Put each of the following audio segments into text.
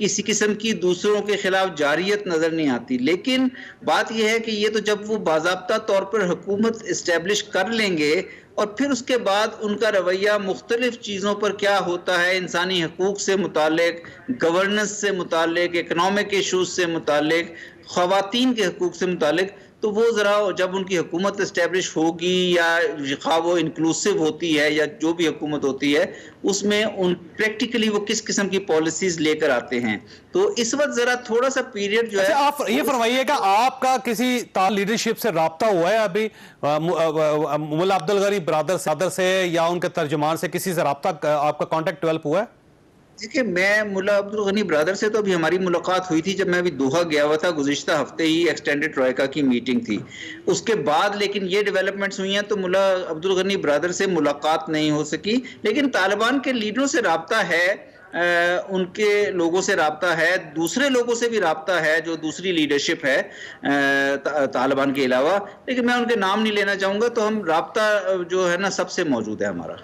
کسی قسم کی دوسروں کے خلاف جاریت نظر نہیں آتی. لیکن بات یہ ہے کہ یہ تو جب وہ باضابطہ طور پر حکومت اسٹیبلش کر لیں گے اور پھر اس کے بعد ان کا رویہ مختلف چیزوں پر کیا ہوتا ہے، انسانی حقوق سے متعلق، گورننس سے متعلق، اکنامک ایشوز سے متعلق، خواتین کے حقوق سے متعلق، تو وہ ذرا جب ان کی حکومت اسٹیبلش ہوگی یا خواہ وہ انکلوسیو ہوتی ہے یا جو بھی حکومت ہوتی ہے، اس میں ان پریکٹیکلی وہ کس قسم کی پالیسیز لے کر آتے ہیں. تو اس وقت ذرا تھوڑا سا پیریڈ جو ہے. آپ یہ فرمائیے کہ آپ کا کسی لیڈرشپ سے رابطہ ہوا ہے ابھی ملا عبدالغنی برادر سے یا ان کے ترجمان سے کسی سے رابطہ آپ کا کانٹیکٹ ڈیولپ ہوا ہے؟ دیکھیں، میں ملا عبدالغنی برادر سے تو ابھی ہماری ملاقات ہوئی تھی جب میں ابھی دوحہ گیا ہوا تھا، گزشتہ ہفتے ہی ایکسٹینڈڈ ٹرائیکا کی میٹنگ تھی. اس کے بعد لیکن یہ ڈیولپمنٹس ہوئی ہیں تو ملا عبدالغنی برادر سے ملاقات نہیں ہو سکی. لیکن طالبان کے لیڈروں سے رابطہ ہے، ان کے لوگوں سے رابطہ ہے، دوسرے لوگوں سے بھی رابطہ ہے جو دوسری لیڈرشپ ہے طالبان کے علاوہ. لیکن میں ان کے نام نہیں لینا چاہوں گا. تو ہم رابطہ جو ہے نا سب سے موجود ہے ہمارا.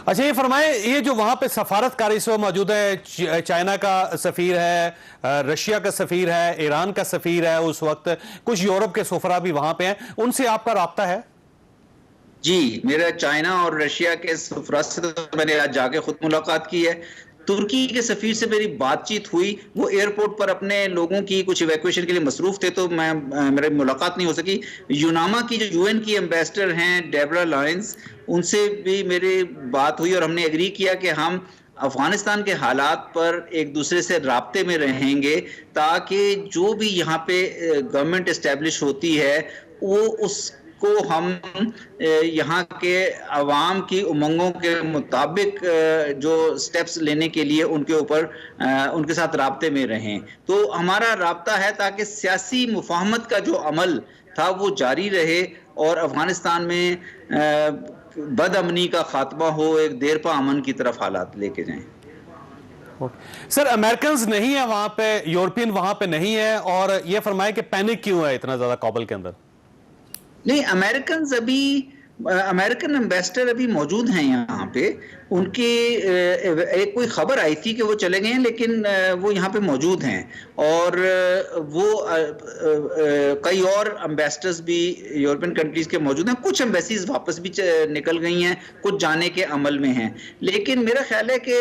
اچھا یہ فرمائیں، یہ جو وہاں پہ سفارتکار اس وقت موجود ہے، چائنا کا سفیر ہے، رشیا کا سفیر ہے، ایران کا سفیر ہے، اس وقت کچھ یورپ کے سفراء بھی وہاں پہ ہیں، ان سے آپ کا رابطہ ہے؟ جی، میرا چائنا اور رشیا کے سفراء سے تو میں نے آج جا کے خود ملاقات کی ہے. ترکی کے سفیر سے میری بات چیت ہوئی، وہ ایئرپورٹ پر اپنے لوگوں کی کچھ ایویکویشن کے لیے مصروف تھے تو میری ملاقات نہیں ہو سکی. یوناما کی جو UN کی ایمبیسڈر ہیں ڈیبرا لائنز، ان سے بھی میری بات ہوئی اور ہم نے ایگری کیا کہ ہم افغانستان کے حالات پر ایک دوسرے سے رابطے میں رہیں گے تاکہ جو بھی یہاں پہ گورنمنٹ اسٹیبلش ہوتی ہے وہ اس کو ہم یہاں کے عوام کی امنگوں کے مطابق جو سٹیپس لینے کے لیے ان کے اوپر ان کے ساتھ رابطے میں رہیں. تو ہمارا رابطہ ہے تاکہ سیاسی مفاہمت کا جو عمل تھا وہ جاری رہے اور افغانستان میں بد امنی کا خاتمہ ہو، ایک دیر پا امن کی طرف حالات لے کے جائیں. سر امریکنز نہیں ہے وہاں پہ، یورپین وہاں پہ نہیں ہے، اور یہ فرمائے کہ پینک کیوں ہے اتنا زیادہ کابل کے اندر؟ نہیں، امریکن ایمبیسڈر ابھی موجود ہیں یہاں پہ. ان کی ایک کوئی خبر آئی تھی کہ وہ چلے گئے ہیں، لیکن وہ یہاں پہ موجود ہیں. اور وہ کئی اور امبیسڈرز بھی یورپین کنٹریز کے موجود ہیں. کچھ ایمبیسیز واپس بھی نکل گئی ہیں، کچھ جانے کے عمل میں ہیں. لیکن میرا خیال ہے کہ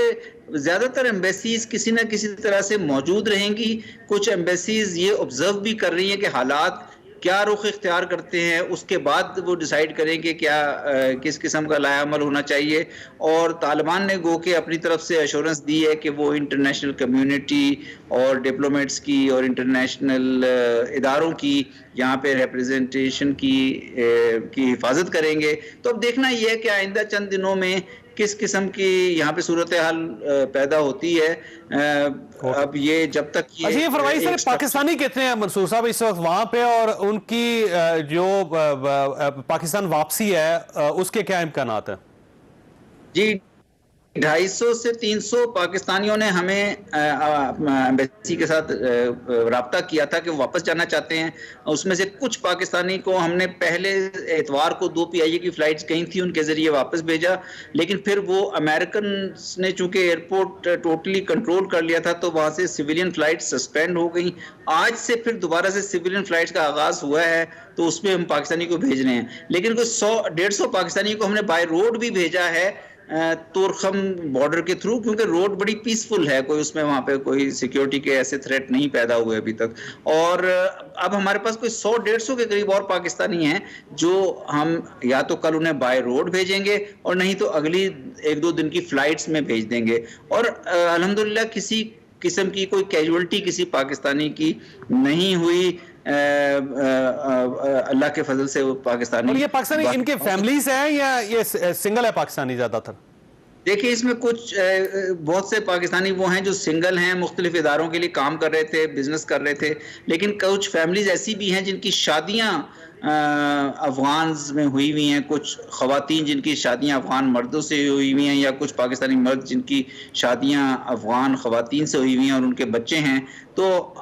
زیادہ تر ایمبیسیز کسی نہ کسی طرح سے موجود رہیں گی. کچھ ایمبیسیز یہ آبزرو بھی کر رہی ہیں کہ حالات کیا رخ اختیار کرتے ہیں، اس کے بعد وہ ڈیسائیڈ کریں کہ کیا کس قسم کا لائحہ عمل ہونا چاہیے. اور طالبان نے گو کہ اپنی طرف سے ایشورنس دی ہے کہ وہ انٹرنیشنل کمیونٹی اور ڈپلومیٹس کی اور انٹرنیشنل اداروں کی یہاں پہ ریپریزنٹیشن کی حفاظت کریں گے. تو اب دیکھنا یہ ہے کہ آئندہ چند دنوں میں کس قسم کی یہاں پہ صورتحال پیدا ہوتی ہے. اب یہ جب تک یہ فرمائیے سر، پاکستانی کتنے ہیں منصور صاحب اس وقت وہاں پہ، اور ان کی جو پاکستان واپسی ہے اس کے کیا امکانات ہیں؟ جی، 250 سے 300 پاکستانیوں نے ہمیں ایمبیسی کے ساتھ رابطہ کیا تھا کہ وہ واپس جانا چاہتے ہیں. اس میں سے کچھ پاکستانی کو ہم نے پہلے اتوار کو 2 PIA کی فلائٹس گئی تھی، ان کے ذریعے واپس بھیجا. لیکن پھر وہ امریکنز نے چونکہ ایئرپورٹ ٹوٹلی کنٹرول کر لیا تھا تو وہاں سے سویلین فلائٹ سسپینڈ ہو گئی. آج سے پھر دوبارہ سے سویلین فلائٹس کا آغاز ہوا ہے تو اس میں ہم پاکستانی کو بھیج رہے ہیں. لیکن کوئی 100-150 پاکستانی کو ہم نے بائی روڈ بھی بھیجا ہے تورخم بارڈر کے تھرو، کیونکہ روڈ بڑی پیسفل ہے، کوئی اس میں وہاں پہ کوئی سیکیورٹی کے ایسے تھریٹ نہیں پیدا ہوئے ابھی تک. اور اب ہمارے پاس کوئی 100-150 کے قریب اور پاکستانی ہیں جو ہم یا تو کل انہیں بائی روڈ بھیجیں گے اور نہیں تو اگلی 1-2 دن کی فلائٹس میں بھیج دیں گے. اور الحمدللہ کسی قسم کی کوئی کیجولٹی کسی پاکستانی کی نہیں ہوئی، اللہ کے فضل سے. وہ پاکستانی، اور یہ پاکستانی ان کے فیملیز ہیں یا یہ سنگل ہے پاکستانی زیادہ تر؟ دیکھیں، اس میں کچھ بہت سے پاکستانی وہ ہیں جو سنگل ہیں، مختلف اداروں کے لیے کام کر رہے تھے، بزنس کر رہے تھے. لیکن کچھ فیملیز ایسی بھی ہیں جن کی شادیاں افغانز میں ہوئی ہوئی ہیں، کچھ خواتین جن کی شادیاں افغان مردوں سے ہوئی ہوئی ہیں، یا کچھ پاکستانی مرد جن کی شادیاں افغان خواتین سے ہوئی ہوئی ہیں اور ان کے بچے ہیں. تو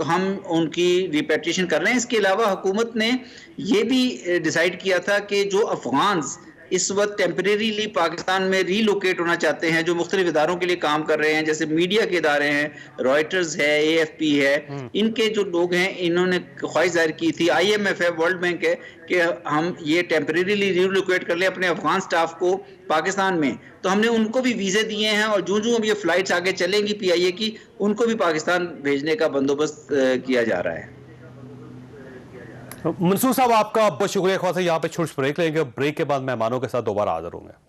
ہم ان کی ریپیٹریشن کر رہے ہیں. اس کے علاوہ حکومت نے یہ بھی ڈیسائیڈ کیا تھا کہ جو افغانز اس وقت ٹیمپریریلی پاکستان میں ری لوکیٹ ہونا چاہتے ہیں، جو مختلف اداروں کے لیے کام کر رہے ہیں، جیسے میڈیا کے ادارے ہیں، رائٹرز ہے، AFP ہے، ان کے جو لوگ ہیں انہوں نے خواہش ظاہر کی تھی، IMF ہے، ورلڈ بینک ہے، کہ ہم یہ ٹیمپریریلی ری لوکیٹ کر لیں اپنے افغان سٹاف کو پاکستان میں. تو ہم نے ان کو بھی ویزے دیے ہیں، اور جو اب یہ فلائٹس آگے چلیں گی PIA کی، ان کو بھی پاکستان بھیجنے کا بندوبست کیا جا رہا ہے. منصور صاحب آپ کا بہت شکریہ. خواص یہاں پہ چھوٹی بریک لیں گے، بریک کے بعد مہمانوں کے ساتھ دوبارہ حاضر ہوں گے.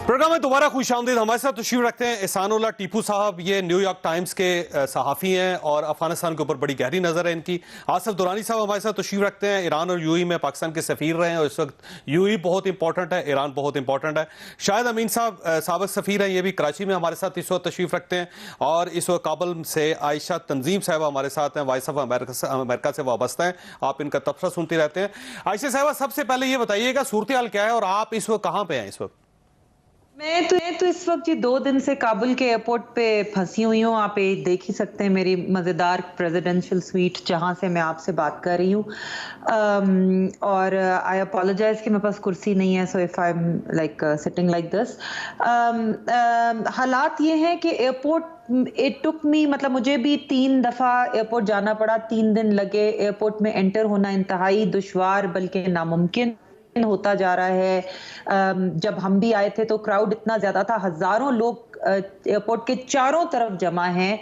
پروگرام میں دوبارہ خوش آمدید. ہمارے ساتھ تشریف رکھتے ہیں احسان اللہ ٹیپو صاحب. یہ نیو یارک ٹائمز کے صحافی ہیں اور افغانستان کے اوپر بڑی گہری نظر ہے ان کی. آصف دورانی صاحب ہمارے ساتھ تشریف رکھتے ہیں. ایران اور UAE میں پاکستان کے سفیر رہے ہیں، اور اس وقت UAE بہت امپورٹنٹ ہے، ایران بہت امپورٹنٹ ہے. شاہد امین صاحب سابق سفیر ہیں، یہ بھی کراچی میں ہمارے ساتھ اس وقت تشریف رکھتے ہیں. اور اس وقت کابل سے عائشہ تنظیم صاحبہ ہمارے ساتھ ہیں، وائس آف امریکہ سے وابستہ ہیں. آپ ان کا تبصرہ سنتے رہتے ہیں. عائشہ صاحبہ سب سے پہلے یہ بتائیے گا صورتحال کیا ہے، اور آپ اس وقت کہاں پہ ہیں اس وقت؟ میں تو اس وقت 2 دن سے کابل کے ایئرپورٹ پہ پھنسی ہوئی ہوں. آپ دیکھ ہی سکتے ہیں میری مزیدار پریزیڈنشل سویٹ جہاں سے میں آپ سے بات کر رہی ہوں. اور آئی اپولوجائز کہ میرے پاس کرسی نہیں ہے، so if I am like sitting like this. حالات یہ ہیں کہ ایئرپورٹ اٹ ٹک می، مطلب مجھے بھی 3 دفعہ ایئرپورٹ جانا پڑا، 3 دن لگے. ایئرپورٹ میں انٹر ہونا انتہائی دشوار بلکہ ناممکن ہوتا جا رہا ہے. جب ہم بھی آئے تھے تو کراؤڈ اتنا زیادہ تھا، ہزاروں لوگ ایئرپورٹ کے چاروں طرف جمع ہیں.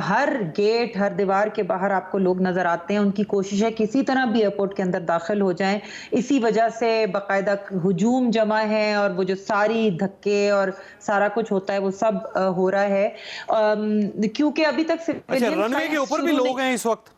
ہر گیٹ، ہر دیوار کے باہر آپ کو لوگ نظر آتے ہیں. ان کی کوشش ہے کسی طرح بھی ایئرپورٹ کے اندر داخل ہو جائیں. اسی وجہ سے باقاعدہ ہجوم جمع ہے، اور وہ جو ساری دھکے اور سارا کچھ ہوتا ہے وہ سب ہو رہا ہے، کیونکہ ابھی تک رن وے کے اوپر بھی لوگ ہیں اس وقت.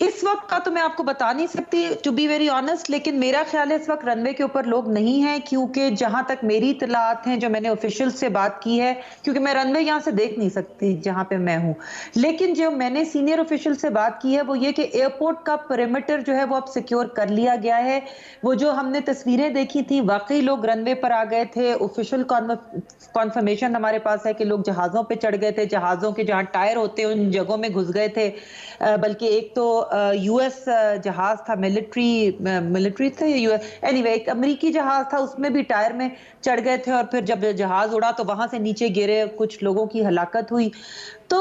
اس وقت کا تو میں آپ کو بتا نہیں سکتی ٹو بی ویری آنیسٹ، لیکن میرا خیال ہے اس وقت رن وے کے اوپر لوگ نہیں ہیں، کیونکہ جہاں تک میری اطلاعات ہیں، جو میں نے آفیشیل سے بات کی ہے، کیونکہ میں رن وے یہاں سے دیکھ نہیں سکتی جہاں پہ میں ہوں، لیکن جو میں نے سینئر آفیشیل سے بات کی ہے وہ یہ کہ ایئرپورٹ کا پیریمیٹر جو ہے وہ اب سیکیور کر لیا گیا ہے. وہ جو ہم نے تصویریں دیکھی تھی واقعی لوگ رن وے پر آ گئے تھے. آفیشیل کنفرمیشن ہمارے پاس ہے کہ لوگ جہازوں پہ چڑھ گئے تھے، جہازوں کے جہاں ٹائر ہوتے ہیں ان جگہوں میں گھس گئے تھے. بلکہ ایک تو US جہاز تھا، ملٹری تھا یا اینی وے ایک امریکی جہاز تھا، اس میں بھی ٹائر میں چڑھ گئے تھے، اور پھر جب جہاز اڑا تو وہاں سے نیچے گرے، کچھ لوگوں کی ہلاکت ہوئی. تو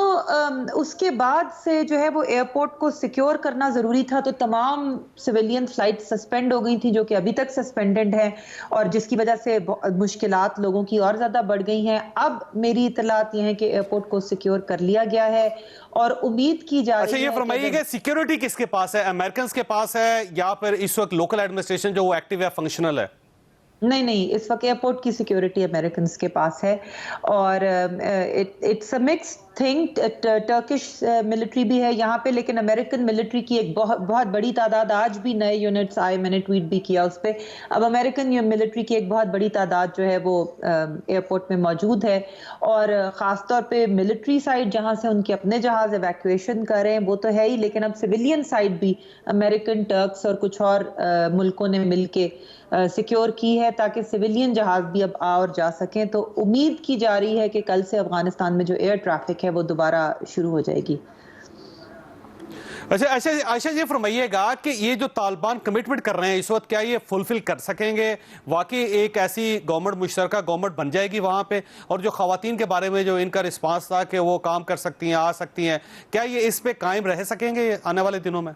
اس کے بعد سے جو ہے وہ ایئرپورٹ کو سیکیور کرنا ضروری تھا. تو تمام سویلین فلائٹ سسپینڈ ہو گئی تھی، جو کہ ابھی تک سسپینڈڈ ہیں، اور جس کی وجہ سے مشکلات لوگوں کی اور زیادہ بڑھ گئی ہیں. اب میری اطلاعات یہ ہیں کہ ایئرپورٹ کو سیکیور کر لیا گیا ہے، اور امید کی جا رہی ہے. اچھا یہ فرمائیے کہ سیکیورٹی کس کے پاس ہے؟ امریکنز کے پاس ہے یا پھر اس وقت لوکل ایڈمنسٹریشن جو وہ ایکٹیو ہے، فنکشنل ہے؟ نہیں، اس وقت ایئرپورٹ کی سیکیورٹی امریکنز کے پاس ہے، اور it's a mix thing. Turkish military بھی ہے یہاں پہ، لیکن امریکن ملٹری کی ایک بہت بڑی تعداد، آج بھی نئے یونٹس آئے، میں نے ٹویٹ بھی کیا اس پہ. اب امریکن ملٹری کی ایک بہت بڑی تعداد جو ہے وہ ایئرپورٹ میں موجود ہے، اور خاص طور پہ ملٹری سائڈ جہاں سے ان کے اپنے جہاز ایویکویشن کر رہے ہیں وہ تو ہے ہی، لیکن اب سویلین سائڈ بھی امریکن، ٹرکس اور کچھ اور ملکوں نے مل کے سیکیور کی ہے تاکہ سویلین جہاز بھی اب آ اور جا سکیں. تو امید کی جا رہی ہے کہ کل سے افغانستان میں جو ایئر ٹریفک ہے وہ دوبارہ شروع ہو جائے گی. اچھا عائشہ یہ فرمائیے گا کہ یہ جو طالبان کمٹمنٹ کر رہے ہیں اس وقت، کیا یہ فلفل کر سکیں گے؟ واقعی ایک ایسی گورنمنٹ، مشترکہ گورنمنٹ بن جائے گی وہاں پہ؟ اور جو خواتین کے بارے میں جو ان کا رسپانس تھا کہ وہ کام کر سکتی ہیں، آ سکتی ہیں، کیا یہ اس پہ قائم رہ سکیں گے آنے والے دنوں میں؟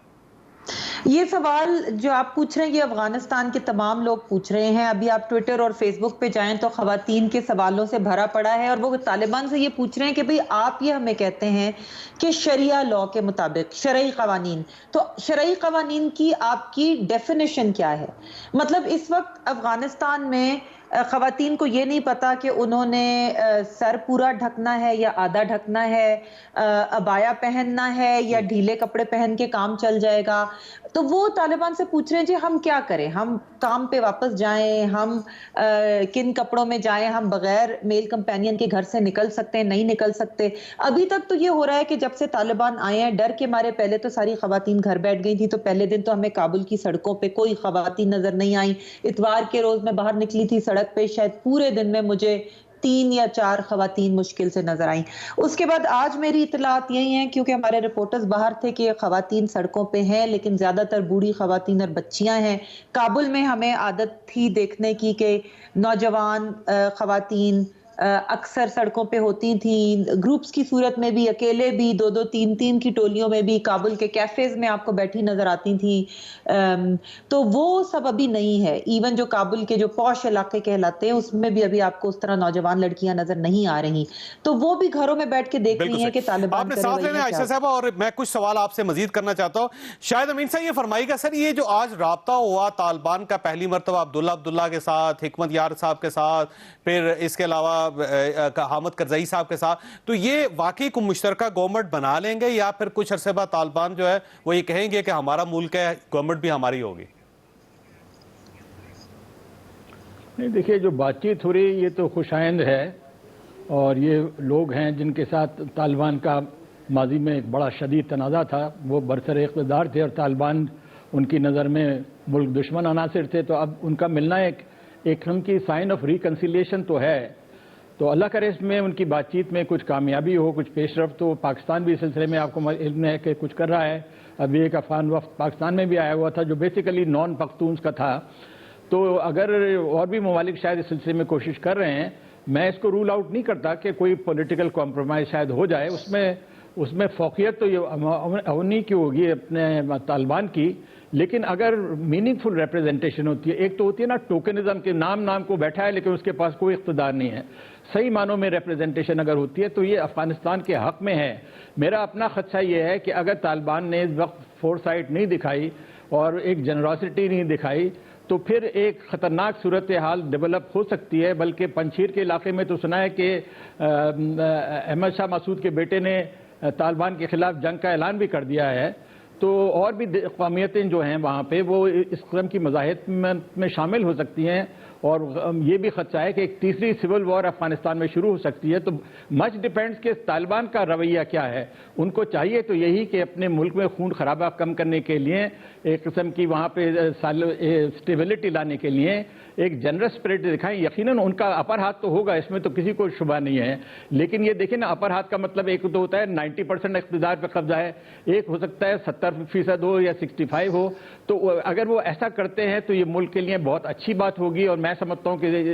یہ سوال جو آپ پوچھ رہے ہیں یہ افغانستان کے تمام لوگ پوچھ رہے ہیں. ابھی آپ ٹویٹر اور فیس بک پہ جائیں تو خواتین کے سوالوں سے بھرا پڑا ہے، اور وہ طالبان سے یہ پوچھ رہے ہیں کہ بھئی آپ یہ ہمیں کہتے ہیں کہ شریعہ لاء کے مطابق شرعی قوانین، تو شرعی قوانین کی آپ کی ڈیفینیشن کیا ہے؟ مطلب اس وقت افغانستان میں خواتین کو یہ نہیں پتا کہ انہوں نے سر پورا ڈھکنا ہے یا آدھا ڈھکنا ہے، عبایا پہننا ہے یا ڈھیلے کپڑے پہن کے کام چل جائے گا. تو وہ طالبان سے پوچھ رہے ہیں جی ہم کیا کریں، ہم کام پہ واپس جائیں، ہم کن کپڑوں میں جائیں، ہم بغیر میل کمپینین کے گھر سے نکل سکتے ہیں، نہیں نکل سکتے. ابھی تک تو یہ ہو رہا ہے کہ جب سے طالبان آئے ہیں ڈر کے مارے پہلے تو ساری خواتین گھر بیٹھ گئی تھی، تو پہلے دن تو ہمیں کابل کی سڑکوں پہ کوئی خواتین نظر نہیں آئیں. اتوار کے روز میں باہر نکلی تھی سڑک پہ، شاید پورے دن میں مجھے 3 یا 4 خواتین مشکل سے نظر آئیں. اس کے بعد آج میری اطلاعات یہی ہیں کیونکہ ہمارے رپورٹرز باہر تھے کہ خواتین سڑکوں پہ ہیں لیکن زیادہ تر بوڑھی خواتین اور بچیاں ہیں. کابل میں ہمیں عادت تھی دیکھنے کی کہ نوجوان خواتین اکثر سڑکوں پہ ہوتی تھیں، گروپس کی صورت میں بھی، اکیلے بھی، 2-2 3-3 کی ٹولیوں میں بھی. کابل کے کیفیز میں آپ کو بیٹھی نظر آتی تھیں. تو وہ سب ابھی نہیں ہے. ایون جو کابل کے جو پوش علاقے کہلاتے ہیں اس میں بھی ابھی آپ کو اس طرح نوجوان لڑکیاں نظر نہیں آ رہی. تو وہ بھی گھروں میں بیٹھ کے دیکھ رہی ہیں کہ طالبان آپ نے ساتھ لینے عائشہ صاحبہ، اور میں کچھ سوال آپ سے مزید کرنا چاہتا ہوں. شاہد امین صاحب یہ فرمائیے گا سر، یہ جو آج رابطہ ہوا طالبان کا پہلی مرتبہ عبداللہ کے ساتھ، حکمت یار صاحب کے ساتھ، پھر اس کے علاوہ حامد کرزئی صاحب کے ساتھ، تو یہ واقعی کوئی مشترکہ گورنمنٹ بنا لیں گے یا پھر کچھ عرصے بعد طالبان جو ہے وہ یہ کہیں گے کہ ہمارا ملک ہے، گورنمنٹ بھی ہماری ہوگی؟ نہیں دیکھیے، جو بات چیت ہو رہی یہ تو خوش آئند ہے، اور یہ لوگ ہیں جن کے ساتھ طالبان کا ماضی میں ایک بڑا شدید تنازع تھا. وہ برسر اقتدار تھے اور طالبان ان کی نظر میں ملک دشمن عناصر تھے. تو اب ان کا ملنا ایک قسم کی سائن آف ریکنسیلیشن تو ہے. تو اللہ کرے اس میں ان کی بات چیت میں کچھ کامیابی ہو، کچھ پیش رفت ہو. پاکستان بھی اس سلسلے میں آپ کو علم ہے کہ کچھ کر رہا ہے. ابھی ایک افغان وفد پاکستان میں بھی آیا ہوا تھا جو بیسیکلی نان پختونز کا تھا. تو اگر اور بھی ممالک شاید اس سلسلے میں کوشش کر رہے ہیں، میں اس کو رول آؤٹ نہیں کرتا کہ کوئی پولیٹیکل کمپرومائز شاید ہو جائے. اس میں فوقیت تو یہ اونی کی ہوگی اپنے طالبان کی، لیکن اگر میننگ فل ریپریزنٹیشن ہوتی ہے. ایک تو ہوتی ہے نا ٹوکنزم کے نام کو بیٹھا ہے لیکن اس کے پاس کوئی اقتدار نہیں ہے. صحیح معنوں میں ریپریزنٹیشن اگر ہوتی ہے تو یہ افغانستان کے حق میں ہے. میرا اپنا خدشہ یہ ہے کہ اگر طالبان نے اس وقت فور سائٹ نہیں دکھائی اور ایک جنراسٹی نہیں دکھائی تو پھر ایک خطرناک صورتحال ڈیولپ ہو سکتی ہے. بلکہ پنچیر کے علاقے میں تو سنا ہے کہ احمد شاہ مسعود کے بیٹے نے طالبان کے خلاف جنگ کا اعلان بھی کر دیا ہے. تو اور بھی قومیتیں جو ہیں وہاں پہ وہ اس قسم کی مظاہر میں شامل ہو سکتی ہیں، اور یہ بھی خدشہ ہے کہ ایک تیسری سول وار افغانستان میں شروع ہو سکتی ہے. تو مچ ڈیپینڈز کہ طالبان کا رویہ کیا ہے. ان کو چاہیے تو یہی کہ اپنے ملک میں خون خرابہ کم کرنے کے لیے، ایک قسم کی وہاں پہ اسٹیبلٹی لانے کے لیے ایک جنرس اسپرٹ دکھائیں. یقیناً ان کا اپر ہاتھ تو ہوگا، اس میں تو کسی کو شبہ نہیں ہے. لیکن یہ دیکھیں نا، اپر ہاتھ کا مطلب ایک تو ہوتا ہے 90% اقتدار پہ قبضہ ہے، ایک ہو سکتا ہے 70% ہو یا 65 ہو. تو اگر وہ ایسا کرتے ہیں تو یہ ملک کے لیے بہت اچھی بات ہوگی، اور میں سمجھتا ہوں کہ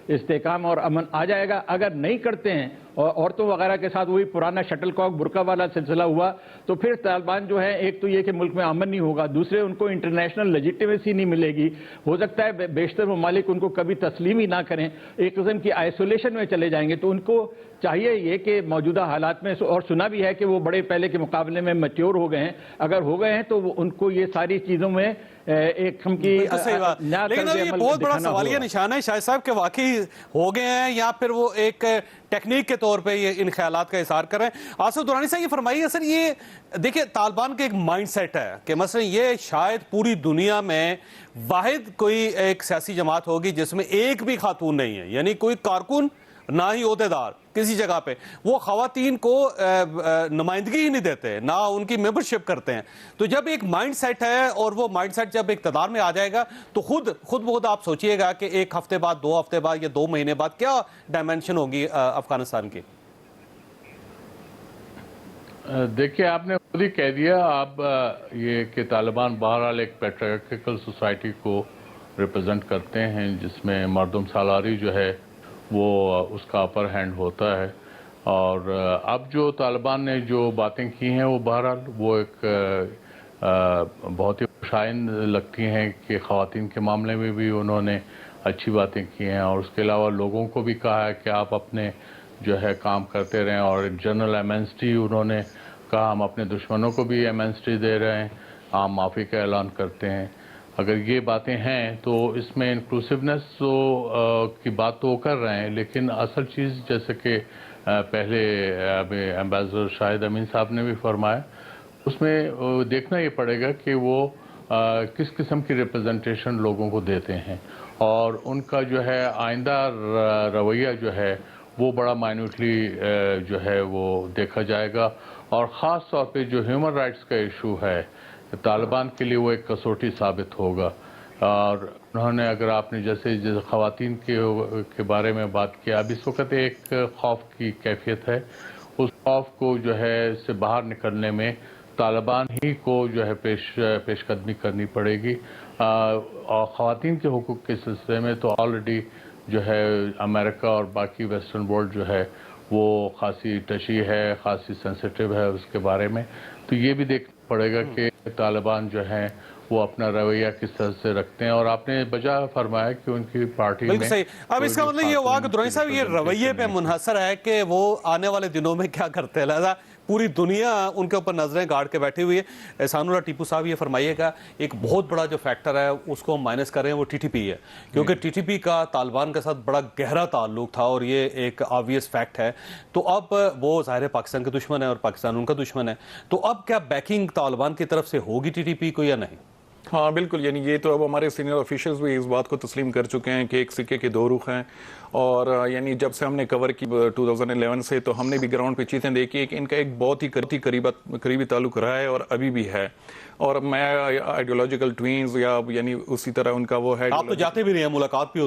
استحکام اور امن آ جائے گا. اگر نہیں کرتے ہیں اور عورتوں وغیرہ کے ساتھ وہی پرانا شٹل کاک برقع والا سلسلہ ہوا تو پھر طالبان جو ہے، ایک تو یہ کہ ملک میں امن نہیں ہوگا، دوسرے ان کو انٹرنیشنل لیجیٹیمیسی نہیں ملے گی. ہو سکتا ہے بیشتر ممالک ان کو کبھی تسلیم ہی نہ کریں، ایک قسم کی آئسولیشن میں چلے جائیں گے. تو ان کو چاہیے یہ کہ موجودہ حالات میں، اور سنا بھی ہے کہ وہ بڑے پہلے کے مقابلے میں میچور ہو گئے ہیں، اگر ہو گئے ہیں تو ان کو یہ ساری چیزوں میں ایک قسم کی لیکن یہ بہت بڑا سوالیہ نشان ہے شاہد صاحب کہ واقعی ہو گئے ہیں یا پھر وہ ایک ٹیکنیک کے طور پہ یہ ان خیالات کا اظہار کر رہے ہیں. آصف درانی صاحب یہ فرمائیے سر، یہ دیکھیں طالبان کا ایک مائنڈ سیٹ ہے کہ مثلا یہ شاید پوری دنیا میں واحد کوئی ایک سیاسی جماعت ہوگی جس میں ایک بھی خاتون نہیں ہے، یعنی کوئی کارکن نہ ہی عہدیدار کسی جگہ پہ، وہ خواتین کو نمائندگی ہی نہیں دیتے، نہ ان کی ممبرشپ کرتے ہیں. تو جب ایک مائنڈ سیٹ ہے اور وہ مائنڈ سیٹ جب اقتدار میں آ جائے گا تو خود بخود آپ سوچئے گا کہ ایک ہفتے بعد، 2 ہفتے بعد یا 2 مہینے بعد کیا ڈائمنشن ہوگی افغانستان کی. دیکھیے آپ نے خود ہی کہہ دیا، آپ یہ کہ طالبان بہرحال ایک پیٹریارکل سوسائٹی کو ریپرزینٹ کرتے ہیں جس میں مردم سالاری جو ہے وہ اس کا اپر ہینڈ ہوتا ہے. اور اب جو طالبان نے جو باتیں کی ہیں وہ بہرحال وہ ایک بہت ہی خوشائند لگتی ہیں کہ خواتین کے معاملے میں بھی انہوں نے اچھی باتیں کی ہیں، اور اس کے علاوہ لوگوں کو بھی کہا ہے کہ آپ اپنے جو ہے کام کرتے رہیں. اور جنرل ایمنسٹی انہوں نے کہا ہم اپنے دشمنوں کو بھی ایمنسٹی دے رہے ہیں، عام معافی کا اعلان کرتے ہیں. اگر یہ باتیں ہیں تو اس میں انکلوسیونیس کی بات تو کر رہے ہیں، لیکن اصل چیز جیسے کہ پہلے ایمبیسڈر شاہد امین صاحب نے بھی فرمایا، اس میں دیکھنا یہ پڑے گا کہ وہ کس قسم کی ریپرزنٹیشن لوگوں کو دیتے ہیں، اور ان کا جو ہے آئندہ رویہ جو ہے وہ بڑا مائنوٹلی جو ہے وہ دیکھا جائے گا. اور خاص طور پہ جو ہیومن رائٹس کا ایشو ہے طالبان کے لیے وہ ایک کسوٹی ثابت ہوگا. اور انہوں نے اگر آپ نے جیسے خواتین کے بارے میں بات کیا، اب اس وقت ایک خوف کی کیفیت ہے، اس خوف کو جو ہے اس سے باہر نکلنے میں طالبان ہی کو جو ہے پیش قدمی کرنی پڑے گی، اور خواتین کے حقوق کے سلسلے میں تو آلریڈی جو ہے امریکہ اور باقی ویسٹرن ورلڈ جو ہے وہ خاصی ٹچی ہے، خاصی سینسیٹیو ہے اس کے بارے میں، تو یہ بھی دیکھنا پڑے گا کہ طالبان جو ہیں وہ اپنا رویہ کس طرح سے رکھتے ہیں، اور آپ نے بجا فرمایا کہ ان کی پارٹی میں بالکل صحیح۔ اب اس کا مطلب یہ ہوا کہ درانی صاحب یہ رویے پہ منحصر ہے کہ وہ آنے والے دنوں میں کیا کرتے ہیں، لہذا پوری دنیا ان کے اوپر نظریں گاڑ کے بیٹھی ہوئی ہے۔ احسان اللہ ٹیپو صاحب یہ فرمائیے گا، ایک بہت بڑا جو فیکٹر ہے اس کو ہم مائنس کر رہے ہیں وہ ٹی ٹی پی ہے، کیونکہ ٹی ٹی پی کا طالبان کے ساتھ بڑا گہرا تعلق تھا اور یہ ایک آبویس فیکٹ ہے، تو اب وہ ظاہر پاکستان کے دشمن ہے اور پاکستان ان کا دشمن ہے، تو اب کیا بیکنگ طالبان کی طرف سے ہوگی ٹی ٹی پی کو یا نہیں؟ ہاں بالکل، یعنی یہ تو اب ہمارے سینئر آفیشلز بھی اس بات کو تسلیم کر چکے ہیں کہ ایک سکے کے دو رخ ہیں، اور یعنی جب سے ہم نے کور کی 2011 سے، تو ہم نے بھی گراؤنڈ پہ چیزیں دیکھی کہ ان کا ایک بہت ہی قریبی تعلق رہا ہے اور ابھی بھی ہے، اور میں آئیڈیولوجیکل ٹوینز یا یعنی اسی طرح ان کا وہ ہے، آپ تو جاتے بھی رہے ہیں، ملاقات بھی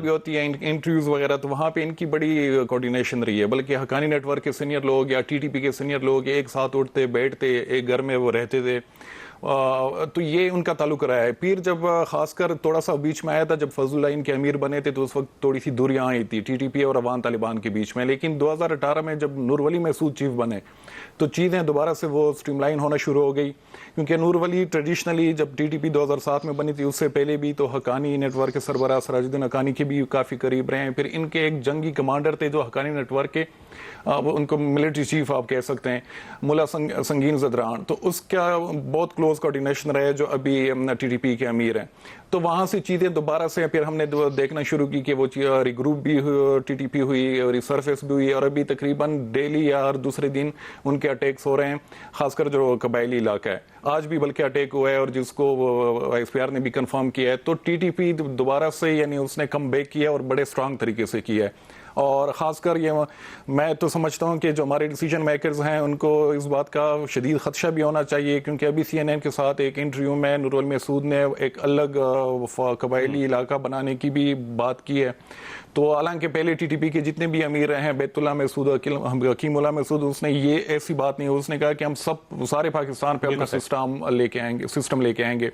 ہوتی ہے انٹرویوز وغیرہ، تو وہاں پہ ان کی بڑی کوارڈینیشن رہی ہے، بلکہ حقانی نیٹ ورک کے سینئر لوگ یا ٹی ٹی پی کے سینئر لوگ ایک ساتھ اٹھتے بیٹھتے ایک گھر میں وہ رہتے تھے، تو یہ ان کا تعلق رہا ہے۔ پھر جب خاص کر تھوڑا سا بیچ میں آیا تھا جب فضل اللہ ان کے امیر بنے تھے، تو اس وقت تھوڑی سی دوریاں آئی تھی ٹی ٹی پی اور افغان طالبان کے بیچ میں، لیکن 2018 میں جب نور ولی مسعود چیف بنے تو چیزیں دوبارہ سے وہ سٹریم لائن ہونا شروع ہو گئی، کیونکہ نور ولی ٹریڈیشنلی جب ٹی ٹی پی 2007 میں بنی تھی اس سے پہلے بھی تو حقانی نیٹ ورک کے سربراہ سراج الدین حقانی کے بھی کافی قریب رہے ہیں، پھر ان کے ایک جنگی کمانڈر تھے جو حقانی نیٹ ورک کے، ان کو ملٹری چیف آپ کہہ سکتے ہیں، ملا سنگین زدران، تو اس کا بہت کلوز کوارڈینیشن رہے جو ابھی ٹی ٹی پی کے امیر ہیں، تو وہاں سے چیزیں دوبارہ سے پھر ہم نے دیکھنا شروع کی کہ وہ ریگروپ بھی ٹی ٹی پی ہوئی اور ریسرفیس بھی ہوئی، اور ابھی تقریباً ڈیلی یا ہر دوسرے دن ان کے اٹیکس ہو رہے ہیں، خاص کر جو قبائلی علاقہ ہے، آج بھی بلکہ اٹیک ہوا ہے، اور جس کو ایس پی آر نے بھی کنفرم کیا ہے، تو ٹی ٹی پی دوبارہ سے یعنی اس نے کم بیک کیا اور بڑے اسٹرانگ طریقے سے کیا ہے، اور خاص کر یہ میں تو سمجھتا ہوں کہ جو ہمارے ڈیسیجن میکرز ہیں ان کو اس بات کا شدید خدشہ بھی ہونا چاہیے، کیونکہ ابھی سی این این کے ساتھ ایک انٹرویو میں نور المسعود نے ایک الگ قبائلی علاقہ بنانے کی بھی بات کی ہے، تو حالانکہ پہلے ٹی ٹی پی کے جتنے بھی امیر رہے ہیں، بیت اللہ مسعود، حکیم اللہ مسعود، اس نے یہ ایسی بات نہیں، اس نے کہا کہ ہم سارے پاکستان پہ اپنا سسٹم لے کے آئیں گے،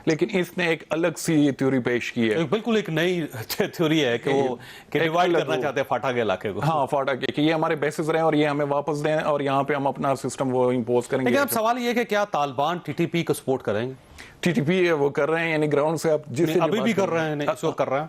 لیکن اس نے ایک الگ سی تھیوری پیش کی ہے، بالکل ایک نئی تھیوری ہے کہ وہ ڈیوائیڈ کرنا چاہتے ہیں فاٹا کے علاقے کو، ہاں فاٹا کے، کہ یہ ہمارے بیسز رہیں اور یہ ہمیں واپس دیں اور یہااں پہ ہم اپنا سسٹم وہ امپوز کریں گے۔ لیکن اب سوال یہ ہے کہ کیا طالبان ٹی ٹی پی کو سپورٹ کریں گے؟ ٹی ٹی پی وہ کر رہے ہیں، یعنی گراؤنڈ سے آپ جس ابھی بھی کر رہے ہیں، اس وقت کر رہے ہیں،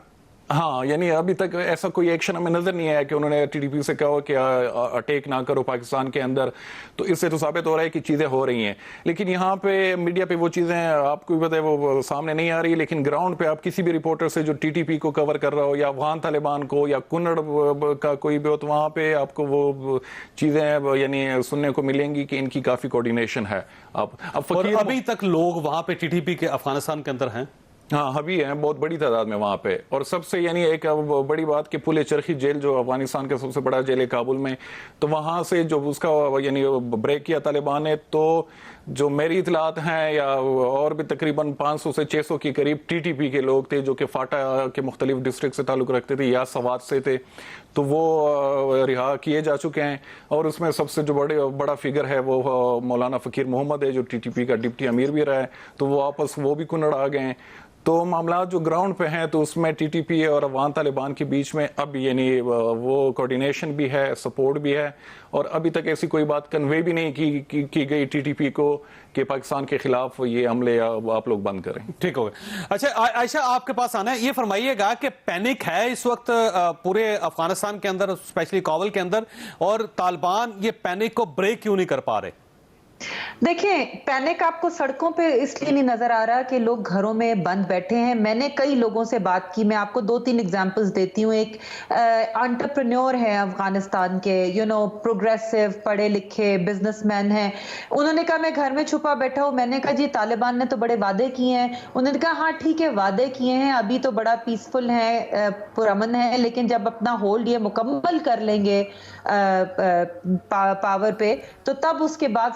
ہاں، یعنی ابھی تک ایسا کوئی ایکشن ہمیں نظر نہیں آیا کہ انہوں نے ٹی ٹی پی سے کہا کہ اٹیک نہ کرو پاکستان کے اندر، تو اس سے تو ثابت ہو رہا ہے کہ چیزیں ہو رہی ہیں، لیکن یہاں پہ میڈیا پہ وہ چیزیں آپ کو بھی پتہ ہے وہ سامنے نہیں آ رہی، لیکن گراؤنڈ پہ آپ کسی بھی رپورٹر سے جو ٹی ٹی پی کو کور کر رہا ہو یا افغان طالبان کو یا کنڑ کا کوئی بھی ہو، تو وہاں پہ آپ کو وہ چیزیں یعنی سننے کو ملیں گی کہ ان کی کافی کوارڈینیشن ہے۔ اور ابھی تک لوگ وہاں پہ ٹی ٹی پی کے افغانستان کے اندر ہیں؟ ہاں ابھی ہیں بہت بڑی تعداد میں وہاں پہ، اور سب سے یعنی ایک بڑی بات کہ پل چرخی جیل جو افغانستان کا سب سے بڑا جیل ہے کابل میں، تو وہاں سے جو اس کا یعنی بریک کیا طالبان نے، تو جو میری اطلاعات ہیں یا اور بھی تقریباً 500 سے 600 کے قریب ٹی ٹی پی کے لوگ تھے جو کہ فاٹا کے مختلف ڈسٹرکٹ سے تعلق رکھتے تھے یا سوات سے تھے، تو وہ رہا کیے جا چکے ہیں، اور اس میں سب سے جو بڑا فگر ہے وہ مولانا فقیر محمد ہے جو ٹی ٹی پی کا ڈپٹی امیر بھی رہا ہے، تو وہ آپس وہ بھی کنڑ آ گئے ہیں، تو معاملات جو گراؤنڈ پہ ہیں تو اس میں ٹی ٹی پی اور افغان طالبان کے بیچ میں اب یعنی وہ کوارڈینیشن بھی ہے، سپورٹ بھی ہے، اور ابھی تک ایسی کوئی بات کنوے بھی نہیں کی گئی ٹی ٹی پی کو کہ پاکستان کے خلاف یہ حملے آپ لوگ بند کریں۔ ٹھیک ہو گیا۔ اچھا عائشہ آپ کے پاس آنا ہے، یہ فرمائیے گا کہ پینک ہے اس وقت پورے افغانستان کے اندر، اسپیشلی کابل کے اندر، اور طالبان یہ پینک کو بریک کیوں نہیں کر پا رہے؟ دیکھیں، پینک آپ کو سڑکوں پہ اس لیے نہیں نظر آ رہا کہ لوگ گھروں میں بند بیٹھے ہیں۔ میں نے کئی لوگوں سے بات کی، میں آپ کو 2-3 ایگزامپلز دیتی ہوں۔ ایک انٹرپرینور ہے افغانستان کے، پروگریسو، پڑھے لکھے بزنس مین ہیں، انہوں نے کہا میں گھر میں چھپا بیٹھا ہوں۔ میں نے کہا جی طالبان نے تو بڑے وعدے کیے ہیں۔ انہوں نے کہا ہاں ٹھیک ہے وعدے کیے ہیں، ابھی تو بڑا پیسفل ہے، پرامن ہے، لیکن جب اپنا ہولڈ یہ مکمل کر لیں گے پاور پہ تو تب اس کے بعد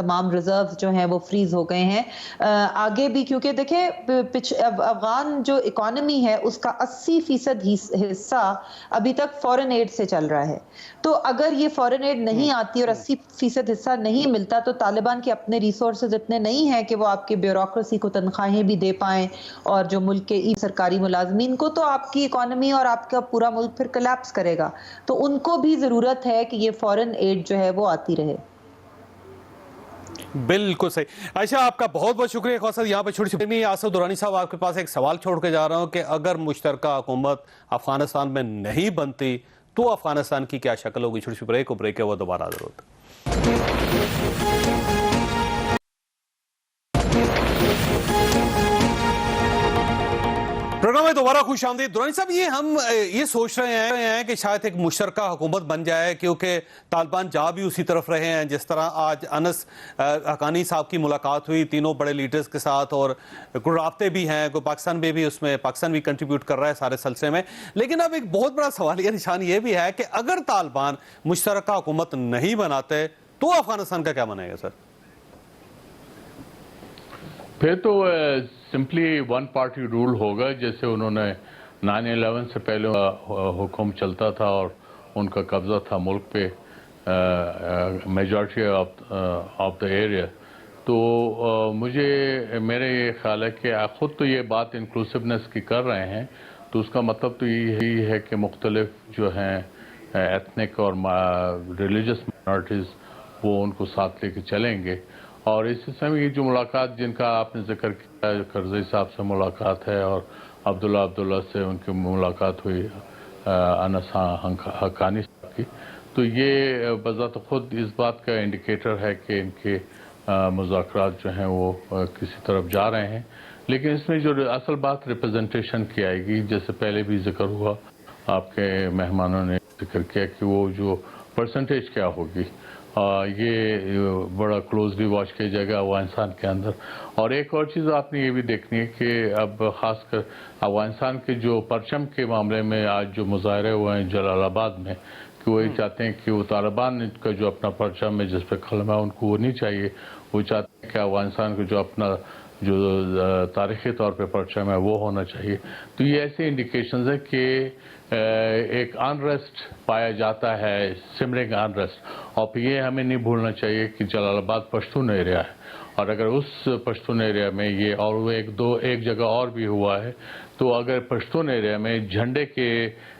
تمام ریزروز جو ہیں وہ فریز ہو گئے ہیں. آگے بھی کیونکہ دیکھیں افغان جو اکانومی ہے اس کا 80% حصہ ابھی تک فورن ایڈ سے چل رہا ہے. تو اگر یہ فورن ایڈ نہیں آتی اور 80% حصہ نہیں ملتا تو طالبان کے اپنے ریسورسز اتنے نہیں ہیں کہ وہ آپ کے بیوروکریسی کو تنخواہیں بھی دے پائیں اور جو ملک کے سرکاری ملازمین کو, تو آپ کی اکانومی اور آپ کا پورا ملک پھر کلیپس کرے گا. تو ان کو بھی ضرورت ہے کہ یہ فورن ایڈ جو ہے وہ آتی رہے. بالکل صحیح. اچھا, آپ کا بہت بہت شکریہ. خاصا یہاں پہ چھوٹی سی آصف درانی صاحب آپ کے پاس ایک سوال چھوڑ کے جا رہا ہوں کہ اگر مشترکہ حکومت افغانستان میں نہیں بنتی تو افغانستان کی کیا شکل ہوگی؟ چھوٹی سی بریک ہے وہ دوبارہ حاضر ہوتا ہے. پروگرام میں دوبارہ خوش آمدید. درانی صاحب, ہم یہ سوچ رہے ہیں کہ شاید ایک مشترکہ حکومت بن جائے کیونکہ طالبان جا بھی اسی طرف رہے ہیں. جس طرح آج انس حقانی صاحب کی ملاقات ہوئی تینوں بڑے لیڈرز کے ساتھ, اور کوئی رابطے بھی ہیں, کوئی پاکستان میں بھی, اس میں پاکستان بھی کنٹریبیوٹ کر رہا ہے سارے سلسلے میں. لیکن اب ایک بہت بڑا سوالیہ نشان یہ بھی ہے کہ اگر طالبان مشترکہ حکومت نہیں بناتے تو افغانستان کا کیا بنے گا سر؟ پھر تو سمپلی ون پارٹی رول ہوگا, جیسے انہوں نے 9/11 سے پہلے حکم چلتا تھا اور ان کا قبضہ تھا ملک پہ, میجورٹی آف دا ایریا. تو میرے یہ خیال ہے کہ خود تو یہ بات انکلوسیونیس کی کر رہے ہیں, تو اس کا مطلب تو یہی ہے کہ مختلف جو ہیں ایتھنک اور ریلیجس مائنورٹیز وہ ان کو ساتھ لے کے چلیں گے. اور اس سلسلے میں یہ جو ملاقات جن کا آپ نے ذکر کیا, کرزئی صاحب سے ملاقات ہے اور عبداللہ سے ان کی ملاقات ہوئی انس حقانی صاحب کی, تو یہ بذات خود اس بات کا انڈیکیٹر ہے کہ ان کے مذاکرات جو ہیں وہ کسی طرف جا رہے ہیں. لیکن اس میں جو اصل بات ریپرزنٹیشن کی آئے گی, جیسے پہلے بھی ذکر ہوا, آپ کے مہمانوں نے ذکر کیا کہ وہ جو پرسنٹیج کیا ہوگی, یہ بڑا کلوزلی واچ کیا جائے گا افغانستان کے اندر. اور ایک اور چیز آپ نے یہ بھی دیکھنی ہے کہ اب خاص کر افغانستان کے جو پرچم کے معاملے میں آج جو مظاہرے ہوئے ہیں جلال آباد میں, کہ وہ یہ چاہتے ہیں کہ وہ طالبان کا جو اپنا پرچم ہے جس پہ قلم ہے ان کو وہ نہیں چاہیے. وہ چاہتے ہیں کہ افغانستان کا جو اپنا جو تاریخی طور پہ پرچم ہے وہ ہونا چاہیے. تو یہ ایسے انڈیکیشنز ہیں کہ ایک انریسٹ پایا جاتا ہے, سمرنگ انریسٹ. اور پھر یہ ہمیں نہیں بھولنا چاہیے کہ جلال آباد پشتون ایریا ہے, اور اگر اس پشتون ایریا میں یہ اور وہ ایک جگہ اور بھی ہوا ہے, تو اگر پشتون ایریا میں جھنڈے کے